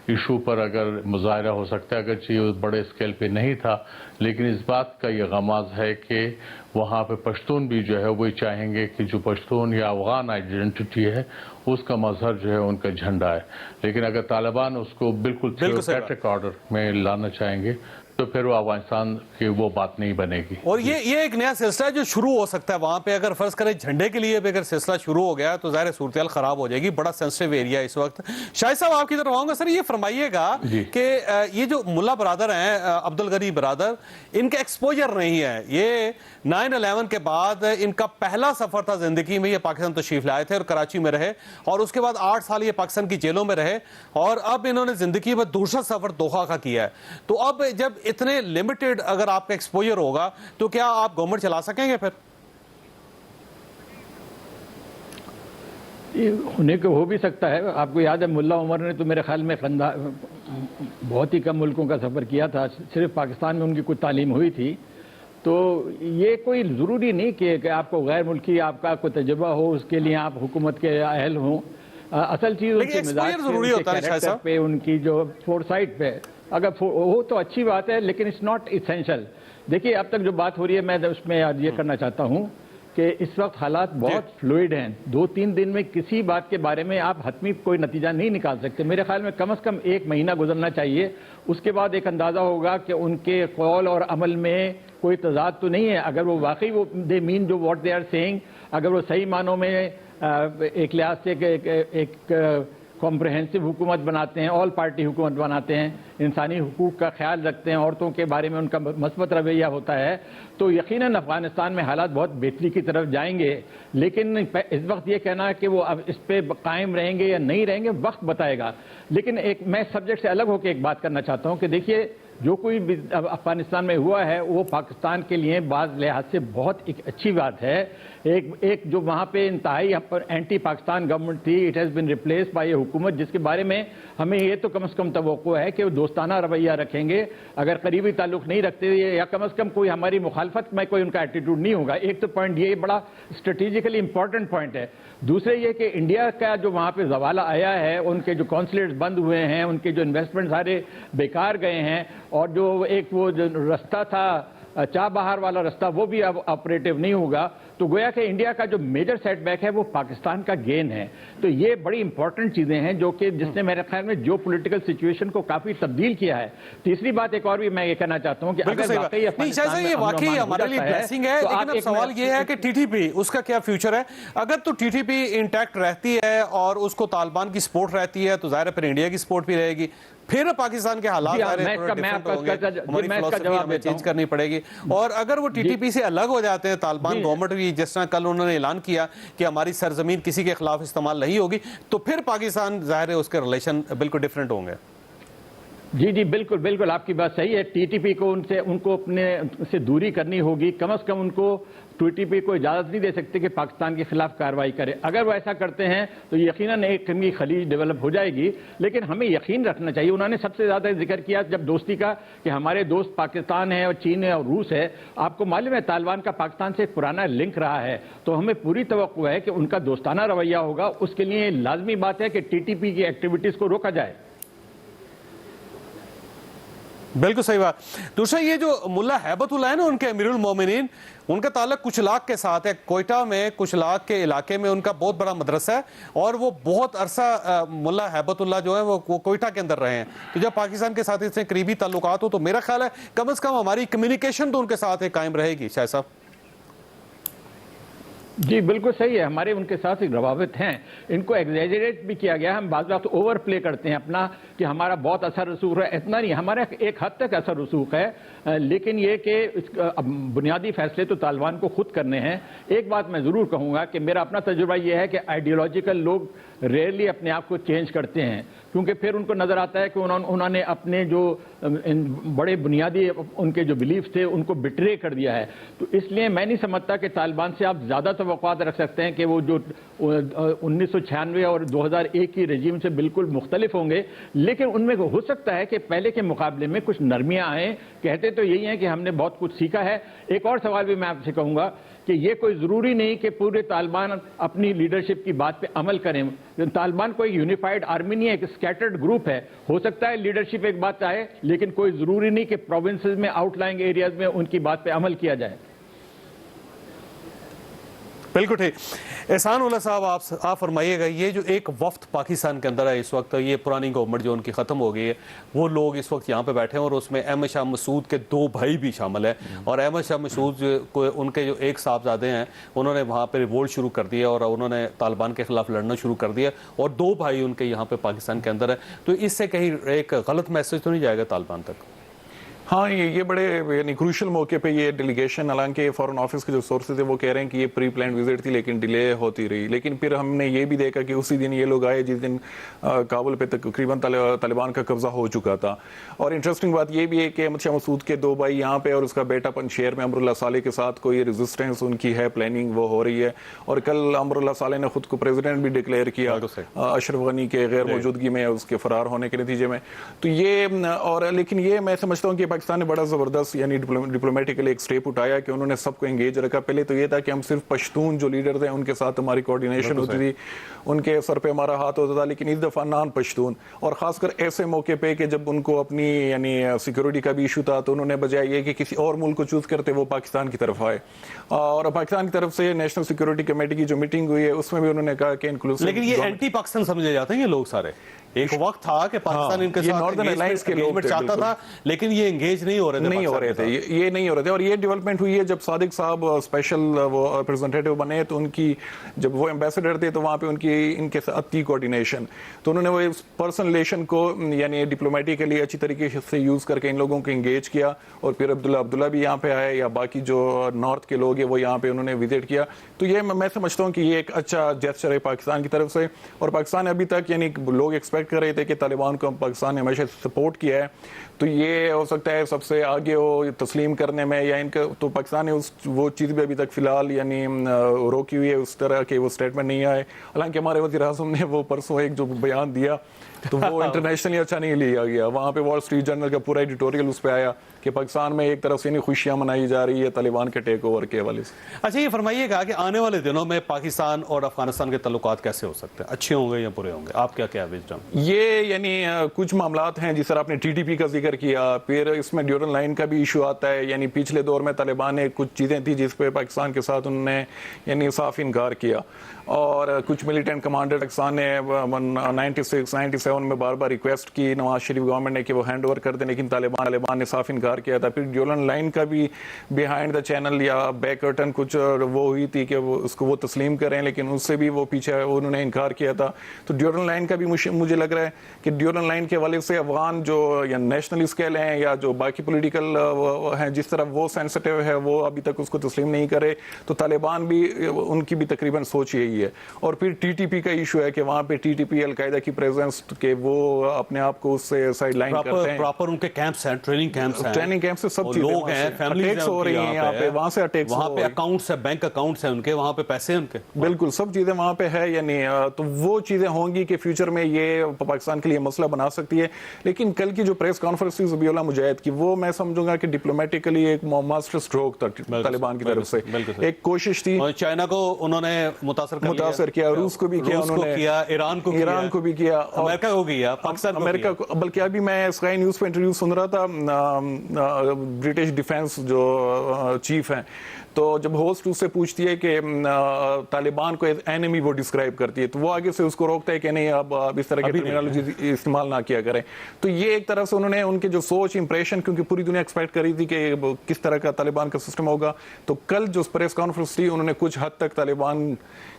ایشو پر اگر مظاہرہ ہو سکتا ہے, اگرچہ یہ بڑے اسکیل پہ نہیں تھا, لیکن اس بات کا یہ غماز ہے کہ وہاں پہ پشتون بھی جو ہے وہی چاہیں گے کہ جو پشتون یا افغان آئیڈینٹی ہے اس کا مظہر جو ہے ان کا جھنڈا ہے. لیکن اگر طالبان اس کو بالکل تھیوریٹک آرڈر میں لانا چاہیں گے تو پھر وہ افغانستان کی وہ بات نہیں بنے گی. اور یہ ایک نیا سلسلہ ہے جو شروع ہو سکتا ہے وہاں پہ. اگر فرض کریں جھنڈے کے لیے بھی اگر سلسلہ شروع ہو گیا تو ظاہر صورتحال خراب ہو جائے گی. بڑا سینسٹیو ایریا اس وقت. شاہد صاحب آپ کی طرف آؤں گا. سر یہ فرمائیے گا کہ یہ جو ملا برادر ہیں, عبدالغنی برادر, ان کا ایکسپوجر نہیں ہے. یہ 9/11 کے بعد ان کا پہلا سفر تھا زندگی میں, یہ پاکستان تشریف لائے تھے اور کراچی میں رہے, اور اس کے بعد 8 سال یہ پاکستان کی جیلوں میں رہے, اور اب انہوں نے زندگی میں دوسرا سفر دوحہ کا کیا ہے. تو اب جب اتنے لمیٹڈ اگر آپ کا ایکسپوجر ہوگا تو کیا آپ گورنمنٹ چلا سکیں گے؟ پھر ہونے کو ہو بھی سکتا ہے. آپ کو یاد ہے ملا عمر نے تو میرے خیال میں بہت ہی کم ملکوں کا سفر کیا تھا, صرف پاکستان میں ان کی کچھ تعلیم ہوئی تھی. تو یہ کوئی ضروری نہیں کہ آپ کو غیر ملکی آپ کا کوئی تجربہ ہو اس کے لیے آپ حکومت کے اہل ہوں. اصل چیز ان کے مزاج پہ, ان کے کیریکٹر پہ, ان کی جو فورسائٹ پہ اگر ہو تو اچھی بات ہے, لیکن اٹس ناٹ اسینشل. دیکھیے اب تک جو بات ہو رہی ہے, میں اس میں یہ کرنا چاہتا ہوں کہ اس وقت حالات بہت فلوئڈ ہیں. 2-3 دن میں کسی بات کے بارے میں آپ حتمی کوئی نتیجہ نہیں نکال سکتے. میرے خیال میں کم از کم 1 مہینہ گزرنا چاہیے, اس کے بعد ایک اندازہ ہوگا کہ ان کے قول اور عمل میں کوئی تضاد تو نہیں ہے. اگر وہ واقعی وہ دے مین جو واٹ دے آر سیئنگ, اگر وہ صحیح معنوں میں ایک لحاظ سے ایک کمپریہنسو حکومت بناتے ہیں, آل پارٹی حکومت بناتے ہیں, انسانی حقوق کا خیال رکھتے ہیں, عورتوں کے بارے میں ان کا مثبت رویہ ہوتا ہے, تو یقیناً افغانستان میں حالات بہت بہتری کی طرف جائیں گے. لیکن اس وقت یہ کہنا ہے کہ وہ اب اس پہ قائم رہیں گے یا نہیں رہیں گے, وقت بتائے گا. لیکن میں سبجیکٹ سے الگ ہو کے ایک بات کرنا چاہتا ہوں کہ دیکھیے جو کوئی بھی افغانستان میں ہوا ہے وہ پاکستان کے لیے بعض لحاظ سے بہت ایک اچھی بات ہے. ایک جو وہاں پہ انتہائی اینٹی پاکستان گورنمنٹ تھی, it has been replaced by a حکومت جس کے بارے میں ہمیں یہ تو کم از کم توقع ہے کہ وہ دوستانہ رویہ رکھیں گے, اگر قریبی تعلق نہیں رکھتے یا کم از کم کوئی ہماری مخالفت میں کوئی ان کا ایٹیٹیوڈ نہیں ہوگا. ایک تو پوائنٹ یہ بڑا اسٹریٹجیکلی امپورٹنٹ پوائنٹ ہے. دوسرے یہ کہ انڈیا کا جو وہاں پہ زوال آیا ہے, ان کے جو کونسلیٹس بند ہوئے ہیں, ان کے جو انویسٹمنٹ سارے بیکار گئے ہیں, اور جو ایک وہ جو رستہ تھا چاہ بہار والا رستہ وہ بھی اب آپریٹو نہیں ہوگا, تو گویا کہ انڈیا کا جو میجر سیٹ بیک ہے وہ پاکستان کا گین ہے. تو یہ بڑی امپورٹنٹ چیزیں ہیں جو کہ جس نے میرے خیال میں جو پولیٹیکل سچویشن کو کافی تبدیل کیا ہے. تیسری بات ایک اور بھی میں یہ کہنا چاہتا ہوں کہ اگر واقعی ہمارے لیے بلیسنگ ہے, لیکن اب سوال یہ ہے کہ ٹی ٹی پی اس کا کیا فیوچر ہے. اگر تو ٹی ٹی پی انٹیکٹ رہتی ہے اور اس کو طالبان کی سپورٹ رہتی ہے تو ظاہر ہے پھر انڈیا کی سپورٹ بھی رہے گی, پھر پاکستان کے حالات چینج کرنی پڑے گی. اور اگر وہ ٹی ٹی پی سے الگ ہو جاتے ہیں طالبان گورنمنٹ بھی, جس طرح کل انہوں نے اعلان کیا کہ ہماری سرزمین کسی کے خلاف استعمال نہیں ہوگی, تو پھر پاکستان ظاہر ہے اس کے ریلیشن بالکل ڈیفرنٹ ہوں گے. جی بالکل بالکل آپ کی بات صحیح ہے. ٹی ٹی پی کو ان کو اپنے سے دوری کرنی ہوگی. کم از کم ان کو ٹی ٹی پی کو اجازت نہیں دے سکتے کہ پاکستان کے خلاف کارروائی کرے. اگر وہ ایسا کرتے ہیں تو یقیناً ایک قسم کی خلیج ڈیولپ ہو جائے گی. لیکن ہمیں یقین رکھنا چاہیے, انہوں نے سب سے زیادہ ذکر کیا جب دوستی کا کہ ہمارے دوست پاکستان ہے اور چین ہے اور روس ہے. آپ کو معلوم ہے طالبان کا پاکستان سے ایک پرانا لنک رہا ہے, تو ہمیں پوری توقع ہے کہ ان کا دوستانہ رویہ ہوگا. اس کے لیے لازمی بات ہے کہ ٹی ٹی پی کی ایکٹیویٹیز کو روکا جائے. بالکل صحیح بات. دوسرا یہ جو ملا ہیبت اللہ ہے نا, ان کے امیر المومنین, ان کا تعلق کچلاک کے ساتھ ہے. کوئٹہ میں کچلاک کے علاقے میں ان کا بہت بڑا مدرسہ ہے, اور وہ بہت عرصہ ملا ہیبت اللہ جو ہے وہ کوئٹہ کے اندر رہے ہیں. تو جب پاکستان کے ساتھ اس سے قریبی تعلقات ہو تو میرا خیال ہے کم از کم ہماری کمیونیکیشن تو ان کے ساتھ قائم رہے گی. شاہ صاحب جی بالکل صحیح ہے, ہمارے ان کے ساتھ ایک روابط ہیں. ان کو ایگزیجریٹ بھی کیا گیا, ہم بعض وقت اوور پلے کرتے ہیں اپنا کہ ہمارا بہت اثر رسوخ ہے. اتنا نہیں, ہمارا ایک حد تک اثر رسوخ ہے, لیکن یہ کہ بنیادی فیصلے تو طالبان کو خود کرنے ہیں. ایک بات میں ضرور کہوں گا کہ میرا اپنا تجربہ یہ ہے کہ آئیڈیولوجیکل لوگ ریئرلی اپنے آپ کو چینج کرتے ہیں, کیونکہ پھر ان کو نظر آتا ہے کہ انہوں نے اپنے جو بڑے بنیادی ان کے جو بلیف تھے ان کو بٹرے کر دیا ہے. تو اس لیے میں نہیں سمجھتا کہ طالبان سے آپ زیادہ توقعات رکھ سکتے ہیں کہ وہ جو 1996 اور 2001 کی رجیم سے بالکل مختلف ہوں گے. لیکن ان میں ہو سکتا ہے کہ پہلے کے مقابلے میں کچھ نرمیاں آئیں. کہتے تو یہی ہیں کہ ہم نے بہت کچھ سیکھا ہے. ایک اور سوال بھی میں آپ سے کہوں گا کہ یہ کوئی ضروری نہیں کہ پورے طالبان اپنی لیڈرشپ کی بات پہ عمل کریں. طالبان کوئی یونیفائڈ آرمی نہیں ہے, ایک اسکیٹرڈ گروپ ہے. ہو سکتا ہے لیڈرشپ ایک بات آئے, لیکن کوئی ضروری نہیں کہ پروونسز میں آؤٹ لائنگ ایریاز میں ان کی بات پہ عمل کیا جائے. بالکل ٹھیک. احسان اللہ صاحب آپ فرمائیے گا, یہ جو ایک وفد پاکستان کے اندر ہے اس وقت, یہ پرانی گورنمنٹ جو ان کی ختم ہو گئی ہے, وہ لوگ اس وقت یہاں پہ بیٹھے ہیں, اور اس میں احمد شاہ مسعود کے 2 بھائی بھی شامل ہیں. اور احمد شاہ مسعود کو ان کے جو ایک صاحبزادے ہیں انہوں نے وہاں پہ ریوولٹ شروع کر دیا اور انہوں نے طالبان کے خلاف لڑنا شروع کر دیا, اور 2 بھائی ان کے یہاں پہ پاکستان کے اندر ہے. تو اس سے کہیں ایک غلط میسج تو نہیں جائے گا طالبان تک؟ ہاں, یہ بڑے یعنی کروشل موقع پہ یہ ڈیلیگیشن, حالانکہ فارن آفس کے جو سورسز ہیں وہ کہہ رہے ہیں کہ یہ پری پلانڈ وزٹ تھی لیکن ڈیلے ہوتی رہی. لیکن پھر ہم نے یہ بھی دیکھا کہ اسی دن یہ لوگ آئے جس دن کابل پہ تقریباً طالبان کا قبضہ ہو چکا تھا. اور انٹرسٹنگ بات یہ بھی ہے کہ احمد شاہ مسعود کے 2 بھائی یہاں پہ اور اس کا بیٹا پنشیر میں امر اللہ صالح کے ساتھ کوئی ریزسٹنس ان کی ہے, پلاننگ وہ ہو رہی ہے. اور کل امر اللہ صالح نے خود کو پریزیڈنٹ بھی ڈکلیئر کیا اشرف غنی کے غیر موجودگی میں, اس کے فرار ہونے کے نتیجے میں. تو یہ اور لیکن یہ میں سمجھتا ہوں کہ پاکستان نے بڑا زبردست یعنی ڈپلومیٹیکلی ایک سٹیپ اٹھایا کہ انہوں نے سب کو انگیج رکھا. پہلے تو یہ تھا کہ ہم صرف پشتون جو لیڈر تھے ان کے ساتھ ہماری کوارڈینیشن ہوتی تھی, ان کے سر پہ ہمارا ہاتھ ہوتا تھا. لیکن اس دفعہ نان پشتون, اور خاص کر ایسے موقع پہ کہ جب ان کو اپنی یعنی سیکورٹی کا بھی ایشو تھا, تو انہوں نے بجائے یہ کہ کسی اور ملک کو چوز کرتے وہ پاکستان کی طرف آئے. اور پاکستان کی طرف سے نیشنل سیکورٹی کمیٹی کی جو میٹنگ ہوئی ہے اس میں بھی انہوں نے کہا کہ انکلوسیو. لیکن یہ اینٹی پاکستان سمجھے جاتے ہیں یہ لوگ سارے. ایک وقت تھا کہ پاکستان ان کے ساتھ انگیجمنٹ چاہتا تھا, لیکن یہ انگیج نہیں ہو رہے تھے. یہ نہیں ہو رہے تھے. اور یہ ڈیولپمنٹ ہوئی ہے جب صادق صاحب اسپیشل وہ ریپرزنٹیٹیو بنے, تو ان کی جب وہ ایمبیسڈر تھے تو وہاں پہ ان کے ساتھ کی کوارڈینیشن, تو انہوں نے وہ پرسنل ریلیشن کو یعنی ڈپلومیٹیکلی اچھی طریقے سے یوز کر کے ان لوگوں کو انگیج کیا. اور پھر عبداللہ بھی یہاں پہ آئے, یا باقی جو نارتھ کے لوگ ہیں وہ یہاں پہ انہوں نے وزٹ کیا. تو یہ میں سمجھتا ہوں کہ یہ ایک اچھا جیسچر ہے پاکستان کی طرف سے. اور پاکستان ابھی تک یعنی لوگ ایکسپیکٹ ایکسپیکٹ کر رہے تھے کہ طالبان کو پاکستان نے ہمیشہ سپورٹ کیا ہے تو یہ ہو سکتا ہے سب سے آگے ہو تسلیم کرنے میں یا ان کا تو پاکستان نے وہ چیز بھی ابھی تک فی الحال یعنی روکی ہوئی ہے اس طرح کے وہ اسٹیٹمنٹ نہیں آئے. حالانکہ ہمارے وزیر اعظم نے وہ پرسوں ایک جو بیان دیا تو وہ انٹرنیشنلی اچھا نہیں لیا گیا. وہاں پہ وال اسٹریٹ جرنل کا پورا ایڈیٹوریل اس پہ آیا کہ پاکستان میں ایک طرف سے نہیں خوشیاں منائی جا رہی ہے طالبان کے ٹیک اوور کے حوالے سے. اچھا یہ فرمائیے گا کہ آنے والے دنوں میں پاکستان اور افغانستان کے تعلقات کیسے ہو سکتے ہیں, اچھے ہوں گے یا برے ہوں گے, آپ کیا وزڈم؟ یہ یعنی کچھ معاملات ہیں جس طرح آپ نے ٹی ٹی پی کا ذکر کیا, پھر اس میں ڈیورن لائن کا بھی ایشو آتا ہے. یعنی پچھلے دور میں طالبان نے کچھ چیزیں تھیں جس پہ پاکستان کے ساتھ انہوں نے یعنی صاف انکار کیا اور کچھ ملیٹنٹ کمانڈر پاکستان نے 96-97 میں بار بار ریکویسٹ کی نواز شریف گورنمنٹ نے کہ وہ ہینڈ اوور کر دیں, لیکن طالبان نے صاف انکار کیا تھا. پھر ڈیورن لائن کا بھی بیہائنڈ دا چینل یا بیک کرٹن کچھ وہ ہوئی تھی کہ اس کو وہ تسلیم کریں, لیکن اس سے بھی وہ پیچھے انہوں نے انکار کیا تھا. تو ڈیورن لائن کا بھی مجھے لگ رہا ہے کہ ڈیورن لائن کے حوالے سے افغان جو یا نیشنل اسکیل ہیں یا جو باقی پولیٹیکل ہیں جس طرح وہ سینسٹیو ہے وہ ابھی تک اس کو تسلیم نہیں کرے, تو طالبان بھی ان کی بھی تقریباً سوچ یہی ہے. اور پھر ٹی ٹی پی کا ایشو ہے کہ وہاں پہ ٹی ٹی پی القاعدہ کی پریزنس کہ وہ اپنے آپ کو اس سے سائڈ لائن کرتے ہیں. پراپر ان کے کیمپس ہیں, ٹریننگ کیمپس سے سب چیزیں لوگ ہیں, فیملیز ہو رہی ہیں یہاں پہ, وہاں سے اٹیکس, وہاں پہ اکاؤنٹس ہیں, بینک اکاؤنٹس ہیں ان کے, وہاں پہ پیسے ہیں ان کے, بالکل سب چیزیں وہاں پہ ہے. یعنی تو وہ چیزیں ہوں گی کہ فیوچر میں یہ پاکستان کے لیے مسئلہ بنا سکتی ہے. لیکن کل کی جو پریس کانفرنس تھی ذبیح اللہ مجاہد کی, وہ میں سمجھوں گا کہ ڈپلومیٹکلی ایک ماسٹر اسٹروک تھا طالبان کی طرف سے, ایک کوشش تھی. چائنا کو انہوں نے متاثر کیا, روس کو بھی کیا, انہوں نے ایران کو بھی کیا, امریکہ کو کیا, پاکستان امریکہ کو. بلکہ ابھی میں اسکائی نیوز پہ انٹرویو سن رہا تھا, برٹش ڈیفینس جو چیف ہیں, تو جب ہوسٹ اس سے پوچھتی ہے کہ طالبان کو اینمی وہ ڈسکرائب کرتی ہے تو وہ آگے سے اس کو روکتا ہے کہ نہیں اب اس طرح کی ٹرمینالوجی استعمال نہ کیا کریں. تو یہ ایک طرح سے انہوں نے ان کے جو سوچ امپریشن, کیونکہ پوری دنیا ایکسپیکٹ کر رہی تھی کہ کس طرح کا طالبان کا سسٹم ہوگا, تو کل جو پریس کانفرنس تھی انہوں نے کچھ حد تک طالبان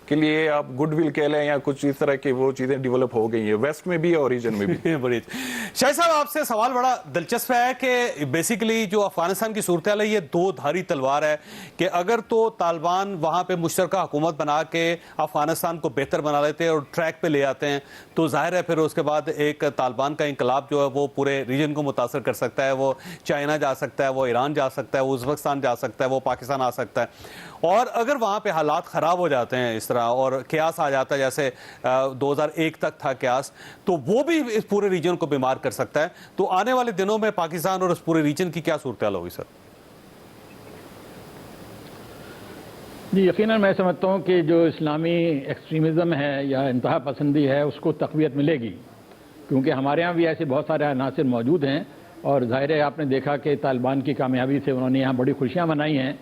کے لیے آپ گڈ ول کہہ لیں یا کچھ اس طرح کی وہ چیزیں ڈیولپ ہو گئی ہیں ویسٹ میں بھی اور ریجن میں بھی. بڑی شاہد صاحب آپ سے سوال بڑا دلچسپ ہے کہ بیسیکلی جو افغانستان کی صورتحال ہے یہ دو دھاری تلوار ہے کہ اگر تو طالبان وہاں پہ مشترکہ حکومت بنا کے افغانستان کو بہتر بنا لیتے ہیں اور ٹریک پہ لے آتے ہیں تو ظاہر ہے پھر اس کے بعد ایک طالبان کا انقلاب جو ہے وہ پورے ریجن کو متاثر کر سکتا ہے. وہ چائنا جا سکتا ہے, وہ ایران جا سکتا ہے, وہ ازبکستان جا سکتا ہے, وہ پاکستان آ سکتا ہے. اور اگر وہاں پہ حالات خراب ہو جاتے ہیں اس طرح اور قیاس آ جاتا ہے جیسے 2001 تک تھا قیاس, تو وہ بھی اس پورے ریجن کو بیمار کر سکتا ہے. تو آنے والے دنوں میں پاکستان اور اس پورے ریجن کی کیا صورتحال ہوگی سر؟ جی یقیناً میں سمجھتا ہوں کہ جو اسلامی ایکسٹریمزم ہے یا انتہا پسندی ہے اس کو تقویت ملے گی, کیونکہ ہمارے ہاں بھی ایسے بہت سارے عناصر موجود ہیں. اور ظاہر ہے آپ نے دیکھا کہ طالبان کی کامیابی سے انہوں نے یہاں بڑی خوشیاں منائی ہیں,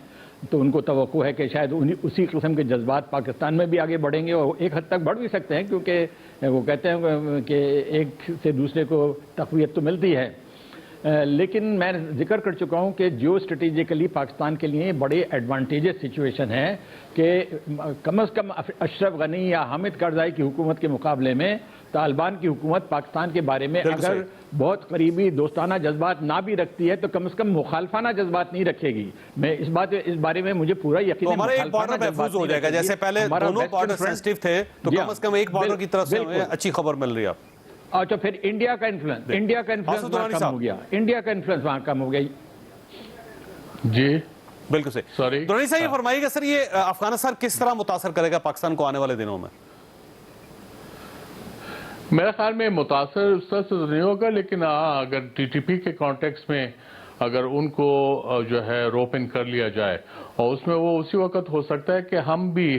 تو ان کو توقع ہے کہ شاید اسی قسم کے جذبات پاکستان میں بھی آگے بڑھیں گے اور ایک حد تک بڑھ بھی سکتے ہیں, کیونکہ وہ کہتے ہیں کہ ایک سے دوسرے کو تقویت تو ملتی ہے. لیکن میں ذکر کر چکا ہوں کہ جیو اسٹریٹجیکلی پاکستان کے لیے بڑے ایڈوانٹیجز سچویشن ہے کہ کم از کم اشرف غنی یا حامد کرزائی کی حکومت کے مقابلے میں طالبان کی حکومت پاکستان کے بارے میں اگر بہت قریبی دوستانہ جذبات نہ بھی رکتی ہے تو کم از کم مخالفانہ جذبات نہیں رکھے گی. میں اس بارے میں مجھے پورا یقین ہے ہمارا ایک بارڈر محفوظ ہو جائے گا, جیسے پہلے دونوں بارڈر سینسٹیو تھے تو کم از کم ایک بارڈر کی طرف سے ہمیں اچھی خبر مل رہی ہے. اچھا پھر انڈیا کا انفلوئنس وہاں کم ہو گیا, انڈیا کا انفلوئنس وہاں کم ہو گئی. جی بالکل صحیح. سوری دورانی صاحب یہ فرمائیے گا سر یہ افغانستان کس طرح متاثر کرے گا پاکستان کو آنے والے دنوں میں؟ میرے خیال میں متاثر اس طرح سے نہیں ہوگا, لیکن اگر ٹی ٹی پی کے کانٹیکس میں اگر ان کو جو ہے روپ ان کر لیا جائے اور اس میں وہ اسی وقت ہو سکتا ہے کہ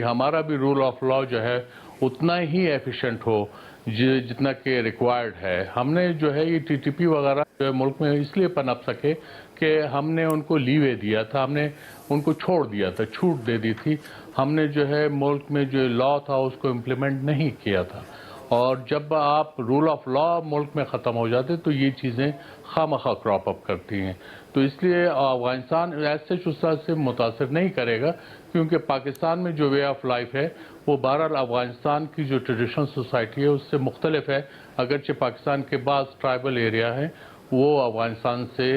ہمارا بھی رول آف لا جو ہے اتنا ہی ایفیشنٹ ہو جتنا کہ ریکوائرڈ ہے. ہم نے جو ہے یہ ٹی ٹی پی وغیرہ جو ہے ملک میں اس لیے پنپ سکے کہ ہم نے ان کو لیوے دیا تھا, ہم نے ان کو چھوڑ دیا تھا, چھوٹ دے دی تھی. ہم نے جو ہے ملک میں جو لا تھا اس کو امپلیمنٹ نہیں کیا تھا. اور جب آپ رول آف لا ملک میں ختم ہو جاتے تو یہ چیزیں خامخواہ کراپ اپ کرتی ہیں. تو اس لیے افغانستان ایسے اس طرح سے متاثر نہیں کرے گا, کیونکہ پاکستان میں جو وے آف لائف ہے وہ بہرحال افغانستان کی جو ٹریڈیشنل سوسائٹی ہے اس سے مختلف ہے. اگرچہ پاکستان کے بعض ٹرائبل ایریا ہیں وہ افغانستان سے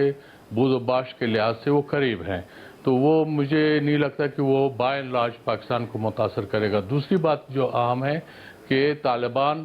بود و باش کے لحاظ سے وہ قریب ہیں, تو وہ مجھے نہیں لگتا کہ وہ بائی اینڈ لارج پاکستان کو متاثر کرے گا. دوسری بات جو اہم ہے کہ طالبان